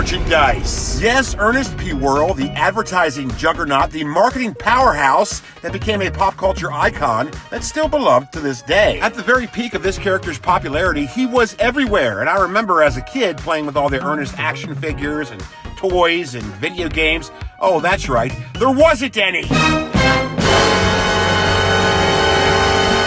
merchandise. Yes, Ernest P. Worrell, the advertising juggernaut, the marketing powerhouse that became a pop culture icon that's still beloved to this day. At the very peak of this character's popularity, he was everywhere, and I remember as a kid playing with all the Ernest action figures and toys and video games. Oh, that's right, there wasn't any!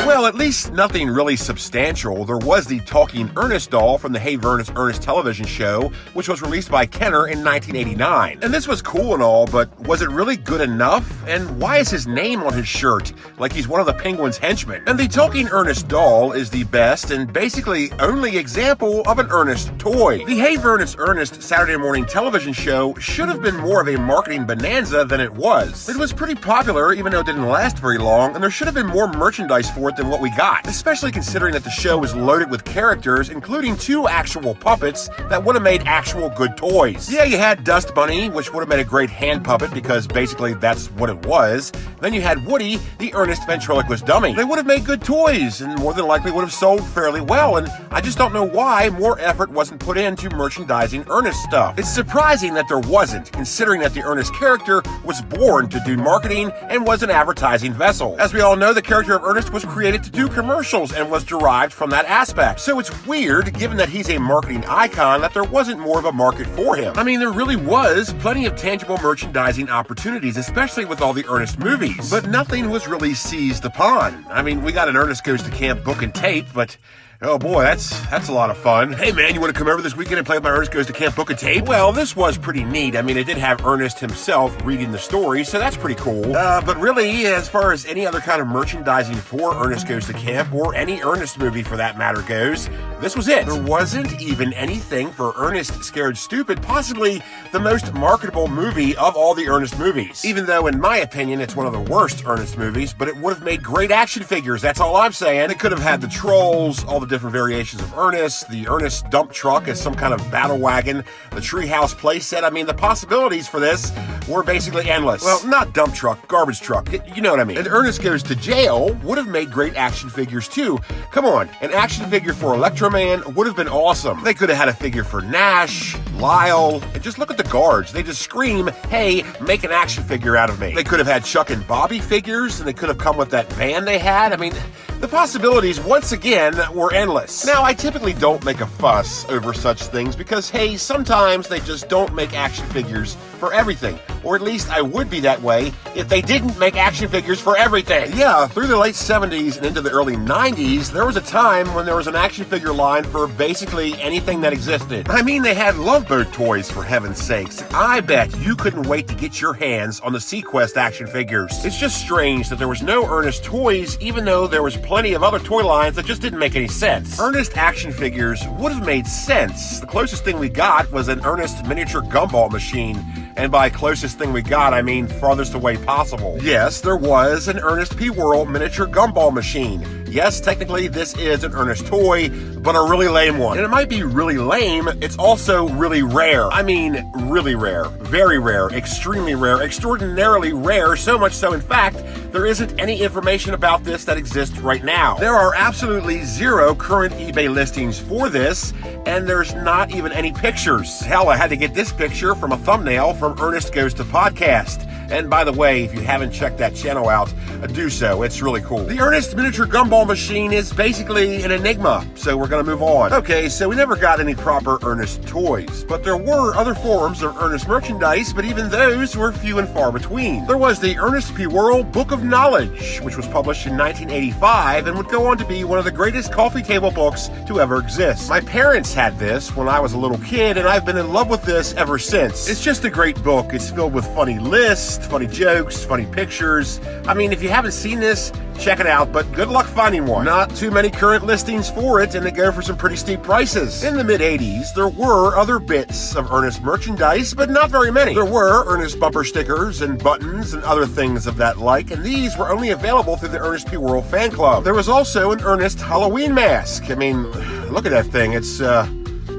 Well, at least nothing really substantial. There was the talking Ernest doll from the Hey Ernest television show, which was released by Kenner in 1989. And this was cool and all, but was it really good enough? And why is his name on his shirt, like he's one of the Penguin's henchmen? And the talking Ernest doll is the best and basically only example of an Ernest toy. The Hey Ernest Saturday morning television show should have been more of a marketing bonanza than it was. It was pretty popular, even though it didn't last very long, and there should have been more merchandise for it than what we got, especially considering that the show was loaded with characters, including 2 actual puppets that would have made actual good toys. Yeah, you had Dust Bunny, which would have made a great hand puppet because basically that's what it was. Then you had Woody, the Ernest ventriloquist dummy. They would have made good toys and more than likely would have sold fairly well, and I just don't know why more effort wasn't put into merchandising Ernest stuff. It's surprising that there wasn't, considering that the Ernest character was born to do marketing and was an advertising vessel. As we all know, the character of Ernest was created to do commercials and was derived from that aspect. So it's weird, given that he's a marketing icon, that there wasn't more of a market for him. I mean, there really was plenty of tangible merchandising opportunities, especially with all the Ernest movies, but nothing was really seized upon. I mean, we got an Ernest Goes to Camp book and tape, but oh boy, that's a lot of fun. Hey man, you want to come over this weekend and play with my Ernest Goes to Camp book and tape? Well, this was pretty neat. I mean, it did have Ernest himself reading the story, so that's pretty cool. But really, as far as any other kind of merchandising for Ernest Goes to Camp, or any Ernest movie for that matter goes, this was it. There wasn't even anything for Ernest Scared Stupid, possibly the most marketable movie of all the Ernest movies. Even though, in my opinion, it's one of the worst Ernest movies, but it would have made great action figures, that's all I'm saying. It could have had the trolls, all the different variations of Ernest, the Ernest dump truck as some kind of battle wagon, the treehouse playset. I mean, the possibilities for this were basically endless. Well, not dump truck, garbage truck. You know what I mean. And Ernest Goes to Jail would have made great action figures too. Come on, an action figure for Electroman would have been awesome. They could have had a figure for Nash, Lyle, and just look at the guards. They just scream, hey, make an action figure out of me. They could have had Chuck and Bobby figures, and they could have come with that van they had. I mean, the possibilities, once again, were endless. Now, I typically don't make a fuss over such things because, hey, sometimes they just don't make action figures for everything. Or at least I would be that way if they didn't make action figures for everything. Yeah, through the late 70s and into the early 90s, there was a time when there was an action figure line for basically anything that existed. I mean, they had Love Boat toys, for heaven's sakes. I bet you couldn't wait to get your hands on the Sequest action figures. It's just strange that there was no Ernest toys, even though there was plenty of other toy lines that just didn't make any sense. Ernest action figures would have made sense. The closest thing we got was an Ernest miniature gumball machine. And by closest thing we got, I mean farthest away possible. Yes, there was an Ernest P. Worrell miniature gumball machine. Yes, technically this is an Ernest toy, but a really lame one. And it might be really lame, it's also really rare. I mean, really rare. Very rare. Extremely rare. Extraordinarily rare. So much so, in fact, there isn't any information about this that exists right now. There are absolutely 0 current eBay listings for this, and there's not even any pictures. Hell, I had to get this picture from a thumbnail from Ernest Goes to Podcast. And by the way, if you haven't checked that channel out, do so. It's really cool. The Ernest miniature gumball machine is basically an enigma, so we're gonna move on. Okay, so we never got any proper Ernest toys, but there were other forms of Ernest merchandise, but even those were few and far between. There was the Ernest P. Worrell Book of Knowledge, which was published in 1985 and would go on to be one of the greatest coffee table books to ever exist. My parents had this when I was a little kid, and I've been in love with this ever since. It's just a great book. It's filled with funny lists, funny jokes, funny pictures. I mean, if you haven't seen this, check it out, but good luck finding one. Not too many current listings for it, and they go for some pretty steep prices. In the mid-80s, there were other bits of Ernest merchandise, but not very many. There were Ernest bumper stickers and buttons and other things of that like, and these were only available through the Ernest P. Worrell fan club. There was also an Ernest Halloween mask. I mean, look at that thing.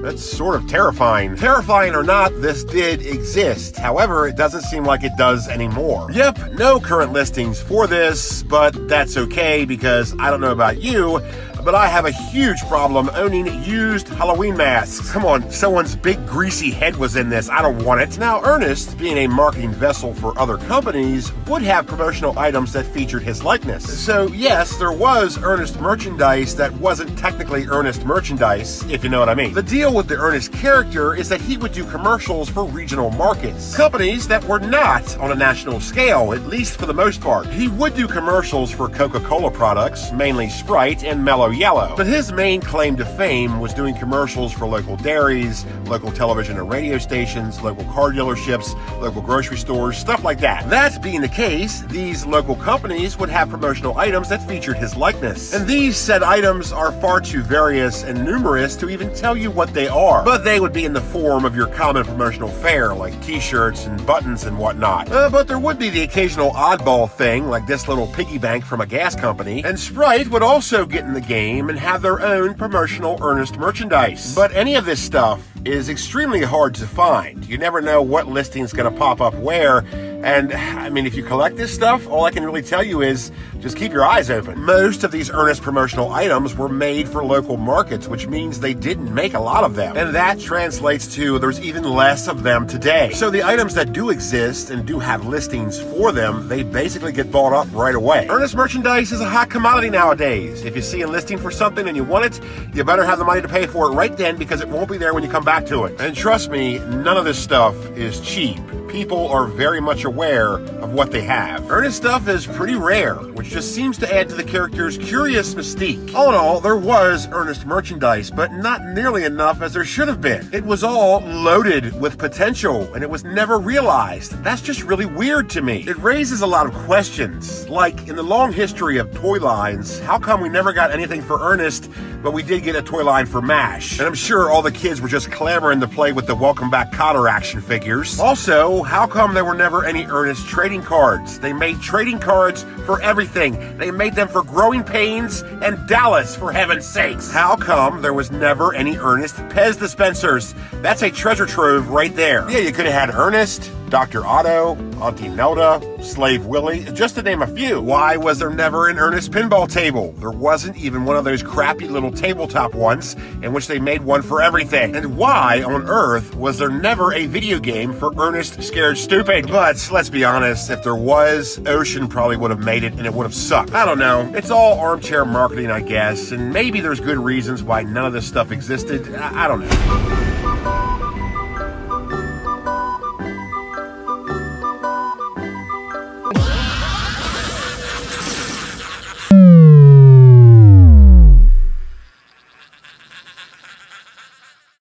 That's sort of terrifying. Terrifying or not, this did exist. However, it doesn't seem like it does anymore. Yep, no current listings for this, but that's okay because I don't know about you, but I have a huge problem owning used Halloween masks. Come on, someone's big greasy head was in this. I don't want it. Now, Ernest, being a marketing vessel for other companies, would have promotional items that featured his likeness. So yes, there was Ernest merchandise that wasn't technically Ernest merchandise, if you know what I mean. The deal with the Ernest character is that he would do commercials for regional markets, companies that were not on a national scale, at least for the most part. He would do commercials for Coca-Cola products, mainly Sprite and Mellow Yellow, but his main claim to fame was doing commercials for local dairies, local television and radio stations, local car dealerships, local grocery stores, stuff like that. That being the case, these local companies would have promotional items that featured his likeness. And these said items are far too various and numerous to even tell you what they are, but they would be in the form of your common promotional fare, like t-shirts and buttons and whatnot. But there would be the occasional oddball thing, like this little piggy bank from a gas company, and Sprite would also get in the game and have their own promotional Ernest merchandise. But any of this stuff is extremely hard to find. You never know what listing's gonna pop up where, and I mean, if you collect this stuff, all I can really tell you is just keep your eyes open. Most of these Ernest promotional items were made for local markets, which means they didn't make a lot of them. And that translates to there's even less of them today. So the items that do exist and do have listings for them, they basically get bought up right away. Ernest merchandise is a hot commodity nowadays. If you see a listing for something and you want it, you better have the money to pay for it right then, because it won't be there when you come back to it. And trust me, none of this stuff is cheap. People are very much aware of what they have. Ernest stuff is pretty rare, which just seems to add to the character's curious mystique. All in all, there was Ernest merchandise, but not nearly enough as there should have been. It was all loaded with potential, and it was never realized. That's just really weird to me. It raises a lot of questions, like in the long history of toy lines, how come we never got anything for Ernest, but we did get a toy line for MASH? And I'm sure all the kids were just clamoring to play with the Welcome Back Kotter action figures. Also, how come there were never any Ernest trading cards? They made trading cards for everything. They made them for Growing Pains and Dallas, for heaven's sakes. How come there was never any Ernest Pez dispensers? That's a treasure trove right there. Yeah, you could have had Ernest, Dr. Otto, Auntie Nelda, Slave Willie, just to name a few. Why was there never an Ernest pinball table? There wasn't even one of those crappy little tabletop ones in which they made one for everything. And why on earth was there never a video game for Ernest Scared Stupid? But let's be honest, if there was, Ocean probably would have made it and it would have sucked. I don't know. It's all armchair marketing, I guess, and maybe there's good reasons why none of this stuff existed. I don't know.